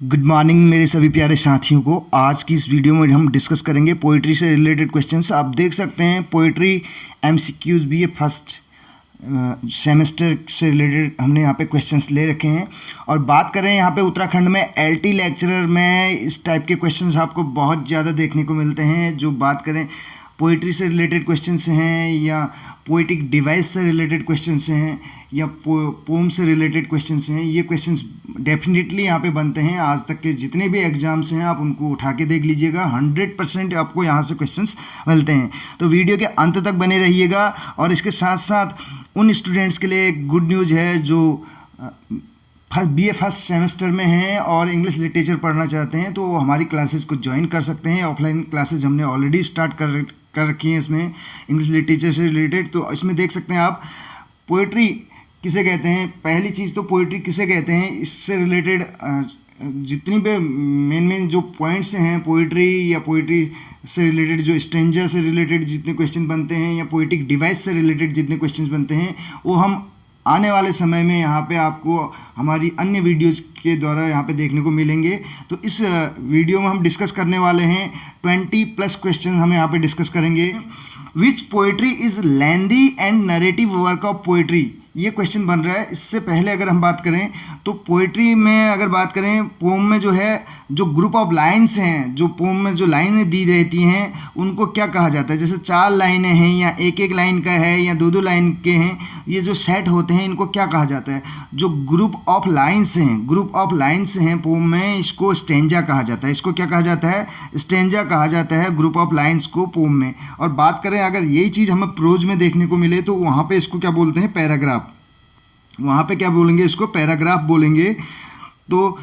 Good morning मेरे सभी प्यारे साथियों को। आज की इस वीडियो में हम डिस्कस करेंगे पोइट्री से रिलेटेड क्वेश्चंस। आप देख सकते हैं पोइट्री एमसीक्यूज भी ये फर्स्ट सेमेस्टर से रिलेटेड हमने यहाँ पे क्वेश्चंस ले रखे हैं। और बात करें यहाँ पे उत्तराखंड में एलटी लेक्चरर में इस टाइप के क्वेश्चंस आपको बहुत ज़्यादा देखने को मिलते हैं। जो बात करें पोइट्री से रिलेटेड क्वेश्चंस हैं या पोइटिक डिवाइस से रिलेटेड क्वेश्चंस हैं या पोम से रिलेटेड क्वेश्चंस हैं, ये क्वेश्चंस डेफिनेटली यहाँ पे बनते हैं। आज तक के जितने भी एग्जाम्स हैं आप उनको उठा के देख लीजिएगा, 100% आपको यहाँ से क्वेश्चंस मिलते हैं। तो वीडियो के अंत तक बने रहिएगा। और इसके साथ साथ उन स्टूडेंट्स के लिए एक गुड न्यूज़ है जो BA फर्स्ट सेमेस्टर में हैं और इंग्लिश लिटरेचर पढ़ना चाहते हैं, तो वो हमारी क्लासेस को ज्वाइन कर सकते हैं। ऑफलाइन क्लासेस हमने ऑलरेडी स्टार्ट कर रखी हैं इसमें इंग्लिश लिटरेचर से रिलेटेड। तो इसमें देख सकते हैं आप पोइट्री किसे कहते हैं। पहली चीज़ तो पोइट्री किसे कहते हैं, इससे रिलेटेड जितनी भी मेन जो पॉइंट्स हैं पोइट्री या पोइट्री से रिलेटेड, जो स्ट्रेंजर से रिलेटेड जितने क्वेश्चन बनते हैं या पोइटिक डिवाइस से रिलेटेड जितने क्वेश्चन बनते हैं, वो हम आने वाले समय में यहाँ पे आपको हमारी अन्य वीडियोज़ के द्वारा यहाँ पे देखने को मिलेंगे। तो इस वीडियो में हम डिस्कस करने वाले हैं 20+ क्वेश्चन हम यहाँ पे डिस्कस करेंगे। Which poetry is lengthy and narrative work of poetry, ये क्वेश्चन बन रहा है। इससे पहले अगर हम बात करें तो पोइट्री में अगर बात करें, पोम में जो है जो ग्रुप ऑफ लाइन्स हैं, जो पोम में जो लाइनें दी रहती हैं उनको क्या कहा जाता है। जैसे 4 लाइनें हैं या एक लाइन का है या 2 लाइन के हैं, ये जो सेट होते हैं इनको क्या कहा जाता है। जो ग्रुप ऑफ लाइन्स हैं पोम में, इसको स्टेंजा कहा जाता है। इसको क्या कहा जाता है, स्टेंजा कहा जाता है ग्रुप ऑफ लाइन्स को पोम में। और बात करें अगर यही चीज़ हमें प्रोज में देखने को मिले तो वहाँ पे इसको क्या बोलते हैं, पैराग्राफ। वहाँ पे क्या बोलेंगे, इसको पैराग्राफ बोलेंगे। तो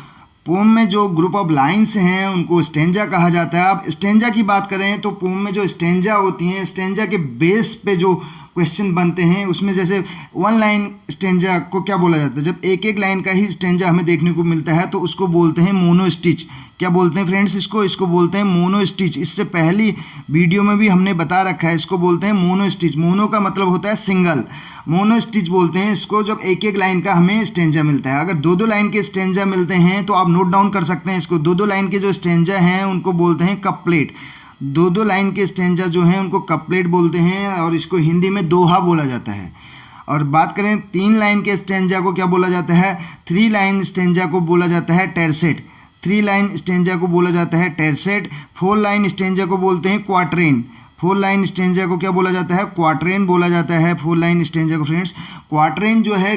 पोम में जो ग्रुप ऑफ लाइन्स हैं उनको स्टेंजा कहा जाता है। अब स्टेंजा की बात करें तो पोम में जो स्टेंजा होती हैं, स्टेंजा के बेस पे जो क्वेश्चन बनते हैं उसमें जैसे 1 लाइन स्टेंजा को क्या बोला जाता है। जब एक लाइन का ही स्टेंजा हमें देखने को मिलता है तो उसको बोलते हैं मोनो स्टिच। क्या बोलते हैं फ्रेंड्स, इसको बोलते हैं मोनो स्टिच। इससे पहली वीडियो में भी हमने बता रखा है, इसको बोलते हैं मोनो स्टिच। मोनो का मतलब होता है सिंगल, मोनो स्टिच बोलते हैं इसको जब एक लाइन का हमें स्टेंजा मिलता है। अगर 2 लाइन के स्टेंजा मिलते हैं तो आप नोट डाउन कर सकते हैं इसको। 2 लाइन के जो स्टेंजा हैं उनको बोलते हैं कपलेट। 2 लाइन के स्टेंजा जो हैं उनको कपलेट बोलते हैं और इसको हिंदी में दोहा बोला जाता है। और बात करें 3 लाइन के स्टेंजा को क्या बोला जाता है, 3 लाइन स्टेंजा को बोला जाता है टेरसेट। 3 लाइन स्टेंजा को बोला जाता है टेरसेट। 4 लाइन स्टेंजा को बोलते हैं क्वार्ट्रेन। 4 लाइन स्टेंजा को क्या बोला जाता है, क्वार्ट्रेन बोला जाता है 4 लाइन स्टेंजा को। फ्रेंड्स क्वार्ट्रेन जो है,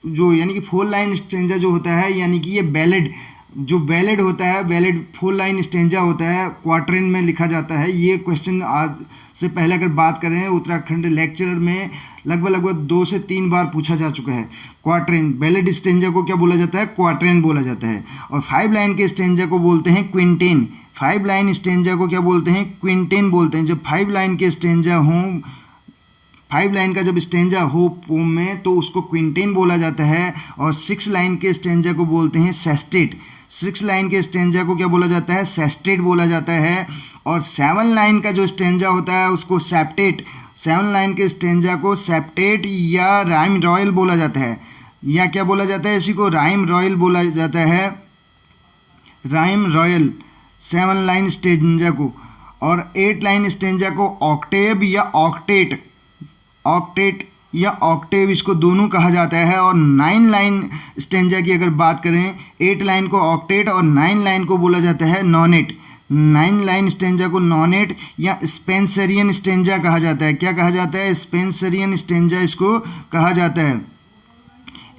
जो यानी कि 4 लाइन स्टेंजा जो होता है, यानी कि ये बैलेड होता है, बैलेड 4 लाइन स्टेंजा होता है, क्वार्ट्रेन में लिखा जाता है। ये क्वेश्चन आज से पहले अगर बात करें उत्तराखंड लेक्चरर में लगभग 2 से 3 बार पूछा जा चुका है। क्वार्ट्रेन, बैलेड स्टेंजा को क्या बोला जाता है, क्वार्ट्रेन बोला जाता है। और 5 लाइन के स्टेंजा को बोलते हैं क्विंटेन। 5 लाइन स्टेंजा को क्या बोलते हैं, क्विंटेन बोलते हैं। जब 5 लाइन के स्टेंजा हों, 5 लाइन का जब स्टेंजा हो पोम में तो उसको क्विंटेन बोला जाता है। और 6 लाइन के स्टेंजा को बोलते हैं सेस्टेट। 6 लाइन के स्टेंजा को क्या बोला जाता है, सेस्टेट बोला जाता है। और 7 लाइन का जो स्टेंजा होता है उसको सेप्टेट। 7 लाइन के स्टेंजा को सेप्टेट या राइम रॉयल बोला जाता है, या क्या बोला जाता है, इसी को राइम रॉयल बोला जाता है, राइम रॉयल 7 लाइन स्टेंजा को। और 8 लाइन स्टेंजा को ऑक्टेव या ऑक्टेट या ऑक्टेव, इसको दोनों कहा जाता है। और 9 लाइन स्टेंजा की अगर बात करें, 8 लाइन को ऑक्टेट और 9 लाइन को बोला जाता है नॉनेट। 9 लाइन स्टेंजा को नॉनेट या स्पेंसरियन स्टेंजा कहा जाता है। क्या कहा जाता है, स्पेंसरियन स्टेंजा इसको कहा जाता है,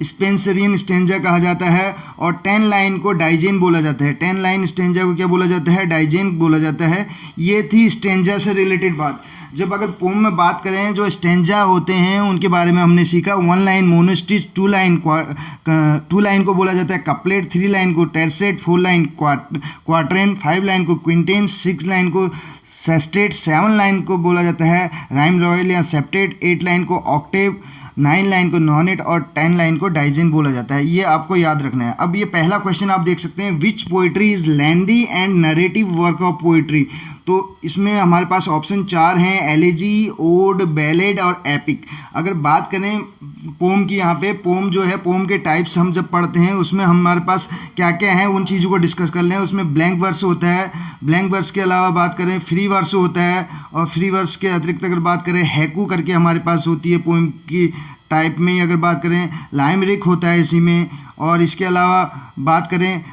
स्पेंसरियन स्टेंजा कहा जाता है। और 10 लाइन को डाइजेन बोला जाता है। 10 लाइन स्टेंजा को क्या बोला जाता है, डाइजेन बोला जाता है। ये थी स्टेंजा से रिलेटेड बात। जब अगर पोम में बात करें, जो स्टेंजा होते हैं उनके बारे में हमने सीखा। 1 लाइन मोनोस्टिच, 2 लाइन को बोला जाता है कपलेट, 3 लाइन को टेरसेट, 4 लाइन क्वार्ट्रेन, 5 लाइन को क्विंटेन, 6 लाइन को सेस्टेट, 7 लाइन को बोला जाता है राइम रॉयल या सेप्टेट, 8 लाइन को ऑक्टेव, 9 लाइन को नॉनेट और 10 लाइन को डाइजेन बोला जाता है। ये आपको याद रखना है। अब ये पहला क्वेश्चन आप देख सकते हैं, which poetry is lengthy and narrative work of poetry. तो इसमें हमारे पास ऑप्शन 4 हैं, एलेजी, ओड, बैलेड और एपिक। अगर बात करें पोम की, यहाँ पे पोम जो है, पोम के टाइप्स हम जब पढ़ते हैं उसमें हमारे पास क्या क्या हैं उन चीज़ों को डिस्कस कर लें। उसमें ब्लैंक वर्स होता है, ब्लैंक वर्स के अलावा बात करें फ्री वर्स होता है, और फ्री वर्स के अतिरिक्त अगर बात करें हैकू करके हमारे पास होती है पोम की टाइप में। अगर बात करें लाइमरिक होता है इसी में, और इसके अलावा बात करें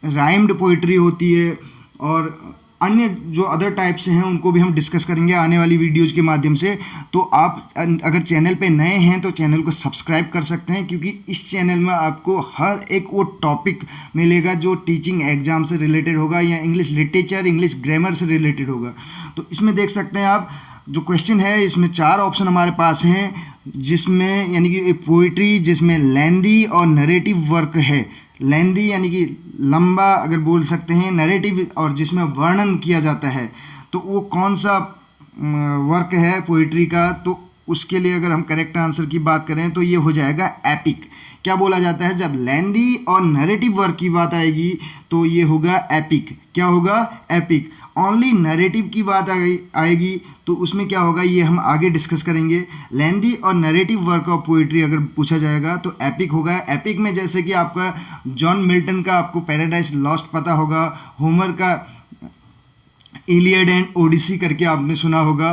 राइम्ड पोइट्री होती है, और अन्य जो अदर टाइप्स हैं उनको भी हम डिस्कस करेंगे आने वाली वीडियोज़ के माध्यम से। तो आप अगर चैनल पे नए हैं तो चैनल को सब्सक्राइब कर सकते हैं, क्योंकि इस चैनल में आपको हर एक वो टॉपिक मिलेगा जो टीचिंग एग्जाम से रिलेटेड होगा या इंग्लिश लिटरेचर, इंग्लिश ग्रामर से रिलेटेड होगा। तो इसमें देख सकते हैं आप जो क्वेश्चन है, इसमें 4 ऑप्शन हमारे पास हैं, जिसमें यानी कि पोइट्री जिसमें लेंदी और नरेटिव वर्क है। लेंदी यानी कि लंबा अगर बोल सकते हैं, नरेटिव और जिसमें वर्णन किया जाता है, तो वो कौन सा वर्क है पोइट्री का। तो उसके लिए अगर हम करेक्ट आंसर की बात करें तो ये हो जाएगा एपिक। क्या बोला जाता है, जब लेंदी और नरेटिव वर्क की बात आएगी तो ये होगा एपिक। क्या होगा, एपिक। ओनली नरेटिव की बात आएगी तो उसमें क्या होगा, ये हम आगे डिस्कस करेंगे। लेंदी और नरेटिव वर्क ऑफ पोइट्री अगर पूछा जाएगा तो एपिक होगा। एपिक में जैसे कि आपका जॉन मिल्टन का आपको पैराडाइज लॉस्ट पता होगा, होमर का इलियड एंड ओडिसी करके आपने सुना होगा।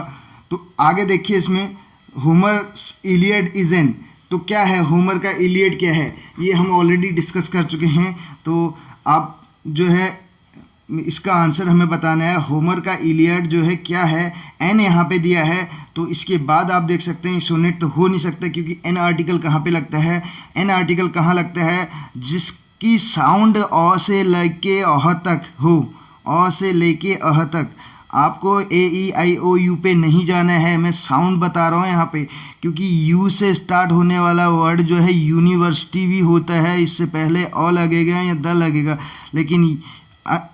तो आगे देखिए, इसमें होमर इलियड इज एन, तो क्या है होमर का इलियड क्या है, ये हम ऑलरेडी डिस्कस कर चुके हैं। तो आप जो है इसका आंसर हमें बताना है। होमर का इलियड जो है क्या है, एन यहाँ पे दिया है, तो इसके बाद आप देख सकते हैं सोनेट तो हो नहीं सकता, क्योंकि एन आर्टिकल कहाँ पे लगता है, एन आर्टिकल कहाँ लगता है, जिसकी साउंड अ से लेके अह तक हो, अ से लेके अह तक। आपको ए ई आई ओ यू पे नहीं जाना है, मैं साउंड बता रहा हूँ यहाँ पे, क्योंकि यू से स्टार्ट होने वाला वर्ड जो है यूनिवर्सिटी भी होता है, इससे पहले अ लगेगा या द लगेगा, लेकिन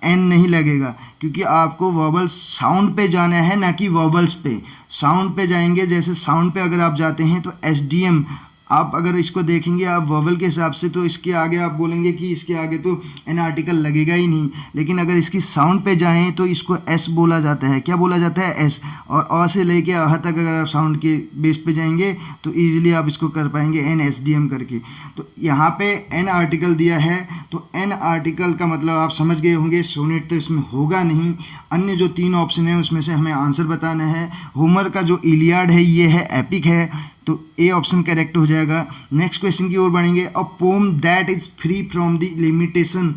एन नहीं लगेगा, क्योंकि आपको वॉबल साउंड पे जाना है, ना कि वॉबल्स पे। साउंड पे जाएंगे, जैसे साउंड पे अगर आप जाते हैं तो एस डी एम, आप अगर इसको देखेंगे आप वॉवल के हिसाब से, तो इसके आगे आप बोलेंगे कि इसके आगे तो एन आर्टिकल लगेगा ही नहीं, लेकिन अगर इसकी साउंड पे जाएं तो इसको एस बोला जाता है। क्या बोला जाता है, एस। और अ से लेके अह तक अगर आप साउंड के बेस पे जाएंगे तो ईजिली आप इसको कर पाएंगे एन एस डी एम करके। तो यहाँ पे एन आर्टिकल दिया है, तो एन आर्टिकल का मतलब आप समझ गए होंगे, सोनेट तो इसमें होगा नहीं। अन्य जो 3 ऑप्शन है उसमें से हमें आंसर बताना है। होमर का जो इलियाड है ये है एपिक है, तो ए ऑप्शन करेक्ट हो जाएगा। नेक्स्ट क्वेश्चन की ओर बढ़ेंगे। A poem that is free from the limitation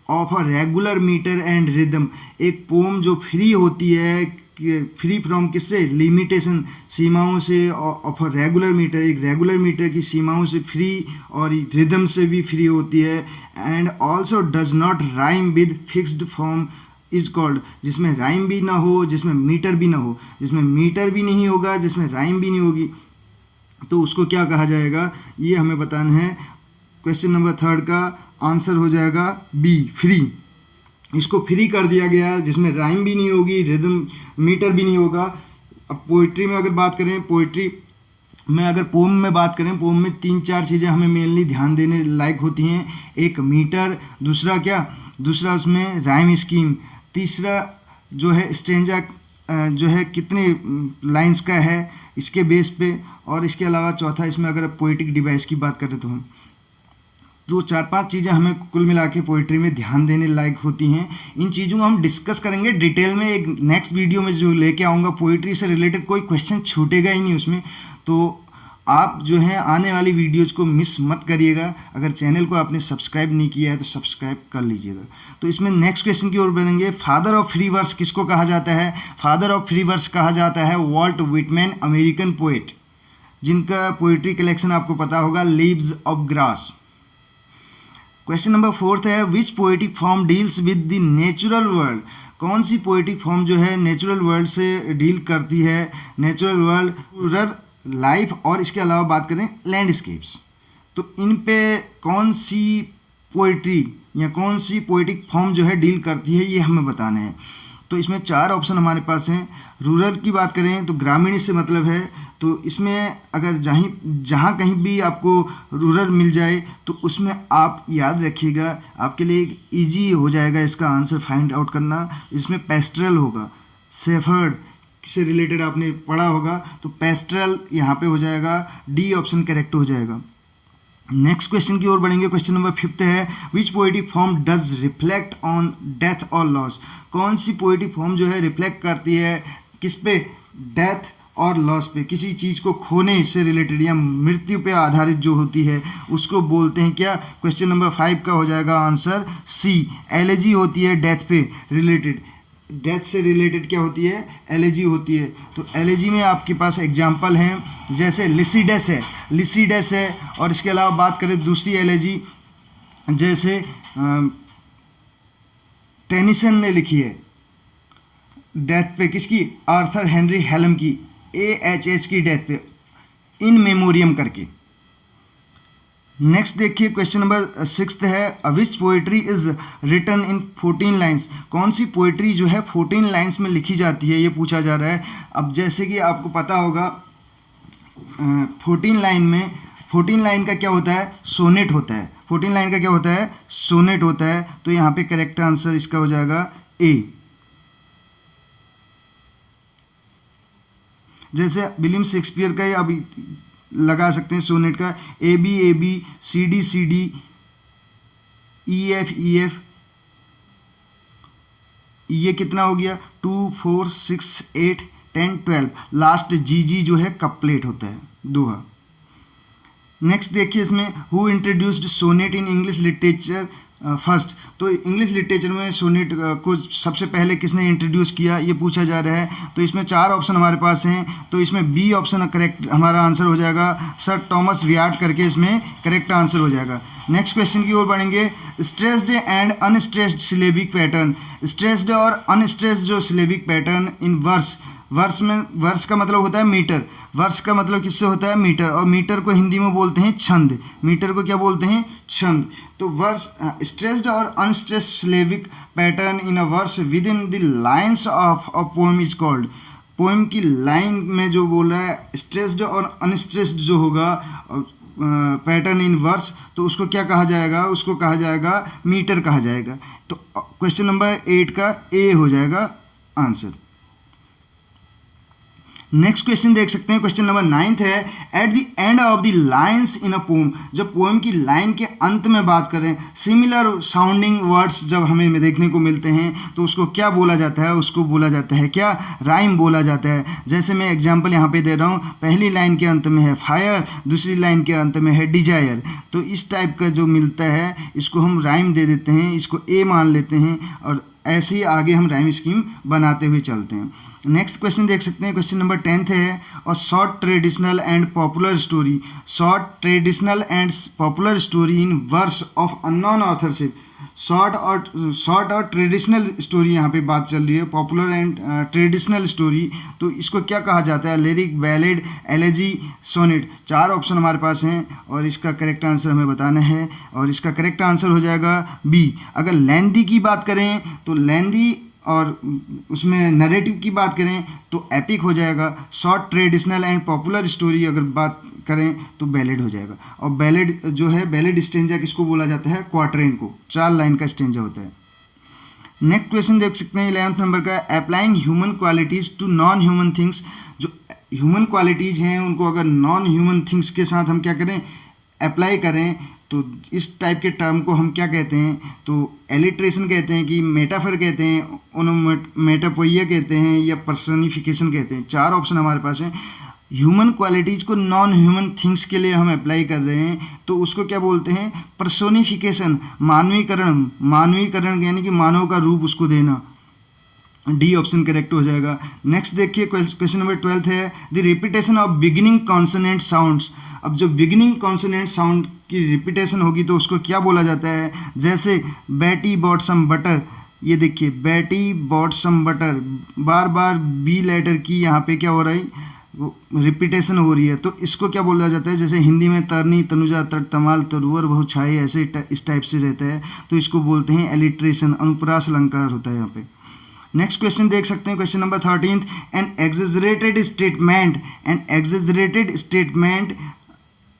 of a regular metre and rhythm. एक पोम जो फ्री होती है, फ्री फ्रॉम किससे, लिमिटेशन, सीमाओं से, ऑफ अ रेगुलर मीटर, एक रेगुलर मीटर की सीमाओं से फ्री और रिदम से भी फ्री होती है। And also does not rhyme with fixed form is called, जिसमें राइम भी ना हो, जिसमें मीटर भी ना हो, जिसमें मीटर भी नहीं होगा, जिसमें राइम भी नहीं होगी, तो उसको क्या कहा जाएगा, ये हमें बताना है। क्वेश्चन नंबर 3 का आंसर हो जाएगा बी, फ्री। इसको फ्री कर दिया गया, जिसमें राइम भी नहीं होगी, रिदम, मीटर भी नहीं होगा। अब पोइट्री में अगर बात करें, पोइट्री में अगर पोम में बात करें, पोम में 3-4 चीज़ें हमें मेनली ध्यान देने लायक होती हैं। एक मीटर, दूसरा क्या, दूसरा उसमें राइम स्कीम, तीसरा जो है स्टेंजा जो है कितने लाइंस का है इसके बेस पे, और इसके अलावा चौथा इसमें अगर पोइटिक डिवाइस की बात करें तो हम तो 4-5 चीज़ें हमें कुल मिला के पोइट्री में ध्यान देने लायक होती हैं। इन चीज़ों को हम डिस्कस करेंगे डिटेल में एक नेक्स्ट वीडियो में जो लेके आऊँगा। पोइट्री से रिलेटेड कोई क्वेश्चन छूटेगा ही नहीं उसमें, तो आप जो है आने वाली वीडियोज़ को मिस मत करिएगा। अगर चैनल को आपने सब्सक्राइब नहीं किया है तो सब्सक्राइब कर लीजिएगा। तो इसमें नेक्स्ट क्वेश्चन की ओर बढ़ेंगे। फादर ऑफ फ्री वर्स किसको कहा जाता है, फादर ऑफ फ्री वर्स कहा जाता है वॉल्ट व्हिटमैन, अमेरिकन पोएट, जिनका पोइट्री कलेक्शन आपको पता होगा Leaves of Grass. Question number 4 है, which poetic form deals with the natural world. कौन सी पोएटिक फॉर्म जो है नेचुरल वर्ल्ड से डील करती है, नेचुरल वर्ल्ड, रूरल लाइफ, और इसके अलावा बात करें लैंडस्केप्स, तो इन पे कौन सी पोइट्री या कौन सी पोएटिक फॉर्म जो है डील करती है, ये हमें बताना है। तो इसमें 4 ऑप्शन हमारे पास हैं। रूरल की बात करें तो ग्रामीण से मतलब है, तो इसमें अगर जहाँ कहीं भी आपको रूरल मिल जाए तो उसमें आप याद रखिएगा, आपके लिए एक ईजी हो जाएगा इसका आंसर फाइंड आउट करना। इसमें पेस्ट्रल होगा, शेफर्ड से रिलेटेड आपने पढ़ा होगा, तो पेस्ट्रल यहाँ पे हो जाएगा, डी ऑप्शन करेक्ट हो जाएगा। नेक्स्ट क्वेश्चन की ओर बढ़ेंगे। क्वेश्चन नंबर 5 है, which poetic form does reflect on death और लॉस? कौन सी पोएटिक फॉर्म जो है रिफ्लेक्ट करती है किस पे? डेथ और लॉस पे, किसी चीज़ को खोने से रिलेटेड या मृत्यु पे आधारित जो होती है उसको बोलते हैं क्या? क्वेश्चन नंबर 5 का हो जाएगा आंसर सी, एलेजी होती है डेथ पे रिलेटेड। डेथ से रिलेटेड क्या होती है? एलेजी होती है। तो एलेजी में आपके पास एग्जाम्पल हैं, जैसे लिसिडस है, और इसके अलावा बात करें दूसरी एलेजी जैसे टेनिसन ने लिखी है डेथ पे, किसकी? आर्थर हेनरी हेलम की, AHH की डेथ पे, इन मेमोरियम करके। नेक्स्ट देखिए क्वेश्चन नंबर 6 है, which poetry is written in 14 lines? कौन सी पोएट्री जो है 14 लाइन्स में लिखी जाती है, ये पूछा जा रहा है। अब जैसे कि आपको पता होगा 14 लाइन में, 14 लाइन का क्या होता है? सोनेट होता है। 14 लाइन का क्या होता है? सोनेट होता है। तो यहाँ पे करेक्ट आंसर इसका हो जाएगा ए। जैसे विलियम शेक्सपियर का ही अभी लगा सकते हैं सोनेट का, AB CD EF, ये कितना हो गया? 2 4 6 8 10 12, लास्ट GG जो है कपलेट होता है, दोहा। नेक्स्ट देखिए इसमें, who introduced sonnet in English literature first? तो इंग्लिश लिटरेचर में सोनेट को सबसे पहले किसने इंट्रोड्यूस किया, ये पूछा जा रहा है। तो इसमें 4 ऑप्शन हमारे पास हैं, तो इसमें बी ऑप्शन करेक्ट हमारा आंसर हो जाएगा, सर टॉमस वियार्ड करके इसमें करेक्ट आंसर हो जाएगा। नेक्स्ट क्वेश्चन की ओर बढ़ेंगे। Stressed and unstressed syllabic pattern, stressed और अनस्ट्रेस्ड जो syllabic pattern in verse, verse में, वर्स का मतलब होता है मीटर, वर्स का मतलब किससे होता है? मीटर, और मीटर को हिंदी में बोलते हैं छंद, मीटर को क्या बोलते हैं? छंद। तो वर्स, स्ट्रेस्ड और unstressed syllabic pattern in a verse within the lines of a poem is called. Poem की लाइन में जो बोल रहा है स्ट्रेस्ड और अनस्ट्रेस्ड जो होगा पैटर्न इन वर्स, तो उसको क्या कहा जाएगा? उसको कहा जाएगा मीटर कहा जाएगा। तो क्वेश्चन नंबर 8 का ए हो जाएगा आंसर। नेक्स्ट क्वेश्चन देख सकते हैं, क्वेश्चन नंबर 9 है, at the end of the lines in a poem, जब पोएम की लाइन के अंत में बात करें, सिमिलर साउंडिंग वर्ड्स जब हमें देखने को मिलते हैं तो उसको क्या बोला जाता है? उसको बोला जाता है क्या? राइम बोला जाता है। जैसे मैं एग्जांपल यहाँ पे दे रहा हूँ, पहली लाइन के अंत में है फायर, दूसरी लाइन के अंत में है डिजायर, तो इस टाइप का जो मिलता है इसको हम राइम दे देते हैं, इसको ए मान लेते हैं, और ऐसे ही आगे हम राइम स्कीम बनाते हुए चलते हैं। नेक्स्ट क्वेश्चन देख सकते हैं, क्वेश्चन नंबर 10 है, और short traditional and popular story, short traditional and popular story in verse of unknown authorship. Short और ट्रेडिशनल स्टोरी यहाँ पे बात चल रही है, पॉपुलर एंड ट्रेडिशनल स्टोरी, तो इसको क्या कहा जाता है? Lyric, ballad, elegy, sonnet. 4 option हमारे पास हैं और इसका करेक्ट आंसर हमें बताना है, और इसका करेक्ट आंसर हो जाएगा बी। अगर लेंदी की बात करें तो लेंदी, और उसमें नरेटिव की बात करें तो एपिक हो जाएगा। Short traditional and popular story अगर बात करें तो बैलेड हो जाएगा। और बैलेड जो है, बैलेड स्टेंजा किसको बोला जाता है? क्वार्टरेन को, 4 लाइन का स्टेंजा होता है। नेक्स्ट क्वेश्चन देख सकते हैं 11th नंबर का, applying human qualities to non human things. जो ह्यूमन क्वालिटीज़ हैं उनको अगर नॉन ह्यूमन थिंग्स के साथ हम क्या करें? अप्लाई करें, तो इस टाइप के टर्म को हम क्या कहते हैं? तो एलिट्रेशन कहते हैं, कि मेटाफर कहते हैं, ओनोमेटोपोइया कहते हैं, या पर्सनिफिकेशन कहते हैं। 4 ऑप्शन हमारे पास हैं। ह्यूमन क्वालिटीज़ को नॉन ह्यूमन थिंग्स के लिए हम अप्लाई कर रहे हैं, तो उसको क्या बोलते हैं? पर्सोनिफिकेशन, मानवीकरण, मानवीकरण यानी कि मानव का रूप उसको देना। डी ऑप्शन करेक्ट हो जाएगा। नेक्स्ट देखिए क्वेश्चन नंबर 12 है, the repetition of beginning consonant sounds. अब जो बिगिनिंग कॉन्सोनेंट साउंड की रिपीटेशन होगी तो उसको क्या बोला जाता है? जैसे बैटी बॉट सम बटर, ये देखिए बैटी बॉट सम बटर, बार बार बी लेटर की यहाँ पे क्या हो रहा है? रिपीटेशन हो रही है, तो इसको क्या बोला जाता है? जैसे हिंदी में तरनी, तनुजा, तट, तमाल, तरुवर, बहु, छाई, ऐसे इस टाइप से रहता है, तो इसको बोलते हैं एलिट्रेशन, अनुप्रास अलंकार होता है यहाँ पे। नेक्स्ट क्वेश्चन देख सकते हैं, question number 13, an exaggerated statement, an exaggerated statement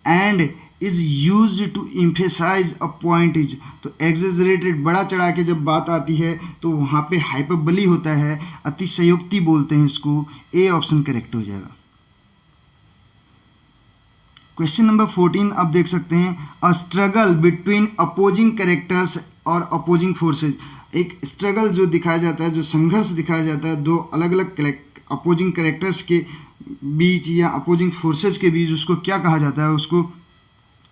and is use to emphasise a point is, तो एग्जेजरेटेड बड़ा चढ़ा के जब बात आती है तो वहाँ पे हाइपरबली होता है, अतिशयोक्ति बोलते हैं इसको। ए ऑप्शन करेक्ट हो जाएगा। क्वेश्चन नंबर 14 आप देख सकते हैं, a struggle between opposing characters और अपोजिंग फोर्सेज। एक स्ट्रगल जो दिखाया जाता है, जो संघर्ष दिखाया जाता है दो अलग अलग अपोजिंग कैरेक्टर्स के बीच या अपोजिंग फोर्सेज के बीच, उसको क्या कहा जाता है? उसको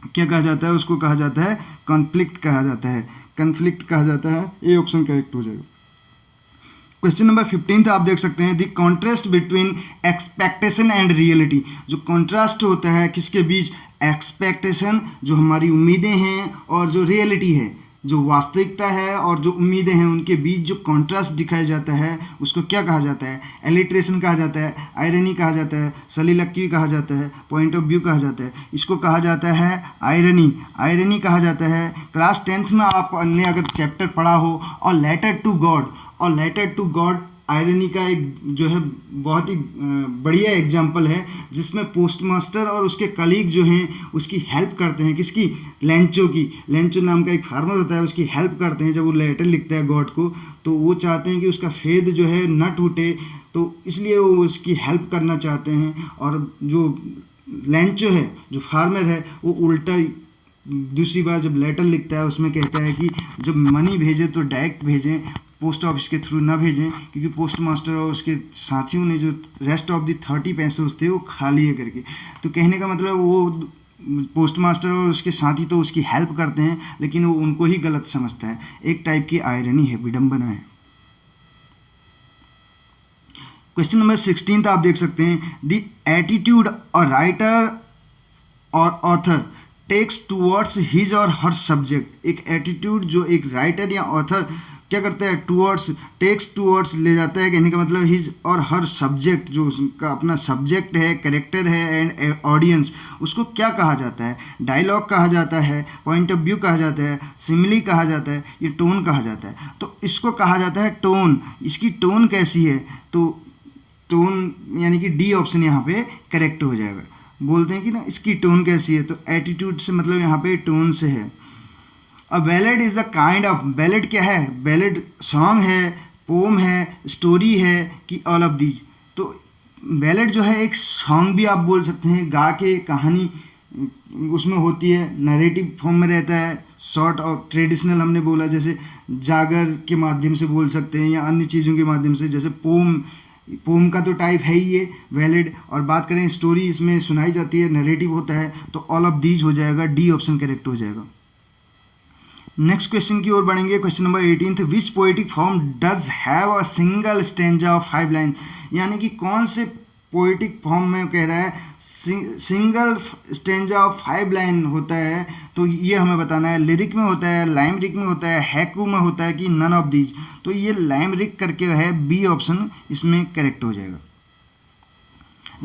क्या कहा जाता है? उसको कहा जाता है कॉन्फ्लिक्ट कहा जाता है, कॉन्फ्लिक्ट कहा जाता है। ए ऑप्शन करेक्ट हो जाएगा। क्वेश्चन नंबर 15 आप देख सकते हैं, the contrast between expectation and reality. जो कॉन्ट्रास्ट होता है किसके बीच? एक्सपेक्टेशन जो हमारी उम्मीदें हैं और जो रियलिटी है, जो वास्तविकता है और जो उम्मीदें हैं, उनके बीच जो कॉन्ट्रास्ट दिखाया जाता है उसको क्या कहा जाता है? एलिट्रेशन कहा जाता है, आयरनी कहा जाता है, सलीलक्की कहा जाता है, पॉइंट ऑफ व्यू कहा जाता है। इसको कहा जाता है आयरनी, आयरनी कहा जाता है। क्लास 10th में आपने अगर चैप्टर पढ़ा हो और लेटर टू गॉड, और लेटर टू गॉड आयरनी का एक जो है बहुत ही बढ़िया एग्जाम्पल है, जिसमें पोस्टमास्टर और उसके कलीग जो हैं उसकी हेल्प करते हैं। किसकी? लेंचो की। लेंचो नाम का एक फार्मर होता है, उसकी हेल्प करते हैं। जब वो लेटर लिखता है गॉड को तो वो चाहते हैं कि उसका फेद जो है न टूटे, तो इसलिए वो उसकी हेल्प करना चाहते हैं। और जो लेंचो है, जो फार्मर है, वो उल्टा दूसरी बार जब लेटर लिखता है उसमें कहता है कि जब मनी भेजें तो डायरेक्ट भेजें, पोस्ट ऑफिस के थ्रू ना भेजें, क्योंकि पोस्ट मास्टर और उसके साथियों ने जो रेस्ट ऑफ द 30 पैसे थे वो खा लिए करके। तो कहने का मतलब वो पोस्ट मास्टर और उसके साथी तो उसकी हेल्प करते हैं, लेकिन वो उनको ही गलत समझता है। एक टाइप की आयरनी है, विडंबना है। क्वेश्चन नंबर 16 आप देख सकते हैं, द एटीट्यूड अ राइटर और ऑथर टेक्स टूवर्ड्स हिज और हर सब्जेक्ट। एक एटीट्यूड जो एक राइटर या ऑथर क्या करता है? टूवर्ड्स, टेक्स टूवर्ड्स ले जाता है। कहने का मतलब हिज और हर सब्जेक्ट, जो उसका अपना सब्जेक्ट है, कैरेक्टर है एंड ऑडियंस, उसको क्या कहा जाता है? डायलॉग कहा जाता है, पॉइंट ऑफ व्यू कहा जाता है, सिमिली कहा जाता है, ये टोन कहा जाता है। तो इसको कहा जाता है टोन। इसकी टोन कैसी है? तो टोन यानी कि डी ऑप्शन यहाँ पे करेक्ट हो जाएगा। बोलते हैं कि ना इसकी टोन कैसी है, तो एटीट्यूड से मतलब यहाँ पे टोन से है। A ballad is a kind of, ballad क्या है? बैलेड सॉन्ग है, पोम है, स्टोरी है कि ऑल ऑफ दीज। तो बैलेड जो है एक सॉन्ग भी आप बोल सकते हैं, गा के कहानी उसमें होती है, नरेटिव फॉर्म में रहता है, शॉर्ट और ट्रेडिशनल हमने बोला, जैसे जागर के माध्यम से बोल सकते हैं या अन्य चीज़ों के माध्यम से, जैसे पोम, पोम का तो टाइप है ही ये बैलेड। और बात करें स्टोरी, इसमें सुनाई जाती है, नरेटिव होता है, तो ऑल ऑफ दीज हो जाएगा। डी ऑप्शन करेक्ट हो जाएगा। नेक्स्ट क्वेश्चन की ओर बढ़ेंगे। Question number 18, which poetic form does have a single stanza of 5 line. यानी कि कौन से पोएटिक फॉर्म में कह रहा है सिंगल स्टेंजा ऑफ 5 लाइन होता है, तो ये हमें बताना है। लिरिक में होता है, लाइमरिक में होता है, हैकू में होता है कि नन ऑफ दीज। तो ये लाइमरिक करके है, बी ऑप्शन इसमें करेक्ट हो जाएगा।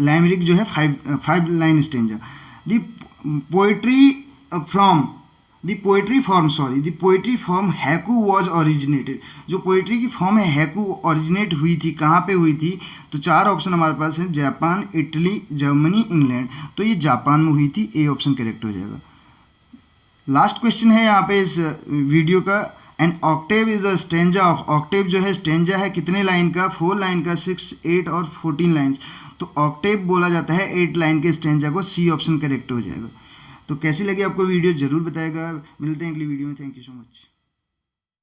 लाइमरिक जो है 5 line stanza. The poetry form haiku was originated. जो पोइट्री की फॉर्म है हैकू ओरिजिनेट हुई थी, कहाँ पे हुई थी? तो 4 ऑप्शन हमारे पास है, जापान, इटली, जर्मनी, इंग्लैंड। तो ये जापान में हुई थी। ए ऑप्शन करेक्ट हो जाएगा। लास्ट क्वेश्चन है यहाँ पे इस वीडियो का, an octave is a stanza of. Octave जो है स्टेंजा है कितने लाइन का? 4 लाइन का, 6, 8 और 14 लाइन्स। तो ऑक्टेव बोला जाता है 8 लाइन के स्टेंजा को। सी ऑप्शन करेक्ट हो जाएगा। तो कैसी लगी आपको वीडियो ज़रूर बताएगा। मिलते हैं अगली वीडियो में। Thank you so much.